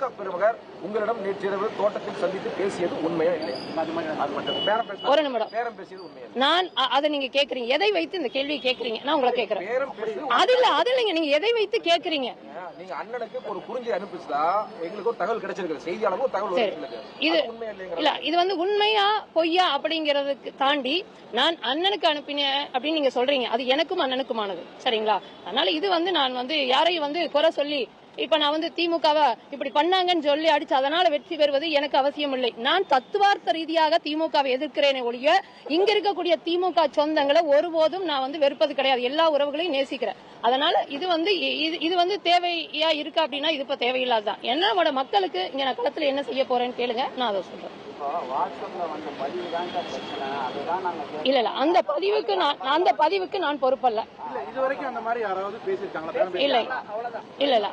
திமுக பிரமுகர் உங்களிடம் நேற்றிரவு தோட்டத்தில் சந்தித்து பேசியது உண்மையா இல்லை? ஒரு நிமிடம். பேரம் பேசியது உண்மையா? நான் அதை நீங்க கேக்குறீங்க, எதை வைத்து இந்த கேள்வியை கேக்குறீங்க? நான் உங்களை கேக்குறேன். அது இல்ல நீங்க எதை வைத்து கேக்குறீங்க? நீங்க அண்ணனுக்கு ஒரு குறுஞ்செய்தி அனுப்பிச்சா எங்களுக்கு ஒரு தகவல் கிடைச்சிருக்கு, செய்தியாளருக்கு ஒரு தகவல் இது இல்ல, இது வந்து உண்மையா பொய்யா அப்படிங்கறதுக்கு தாண்டி நான் அண்ணனுக்கு அனுப்பினேன் அப்படின்னு நீங்க சொல்றீங்க. அது எனக்கும் அண்ணனுக்குமானது, சரிங்களா? அதனால இது வந்து நான் வந்து யாரையும் வந்து குறை சொல்லி இப்ப நான் வந்து திமுகவை இப்படி பண்ணாங்கன்னு சொல்லி அடிச்சு அதனால வெற்றி பெறுவது எனக்கு அவசியம் இல்லை. நான் தத்துவார்த்த ரீதியாக திமுகவை எதிர்க்கிறேனே ஒழிய இங்க இருக்கக்கூடிய திமுக சொந்தங்களை ஒருபோதும் நான் வந்து வெறுப்பது கிடையாது. எல்லா உறவுகளையும் நேசிக்கிறேன். அதனால இது வந்து தேவையா இருக்கு அப்படின்னா இது இப்ப தேவையில்லாதான். என்னோட மக்களுக்கு இங்க நான் களத்துல என்ன செய்ய போறேன்னு கேளுங்க, நான் அதை சொல்றேன். இல்ல அந்த பதிவுக்கு நான் பொறுப்பல்ல. இதுவரைக்கும் அந்த மாதிரி யாராவது பேசிருக்காங்களா? இல்ல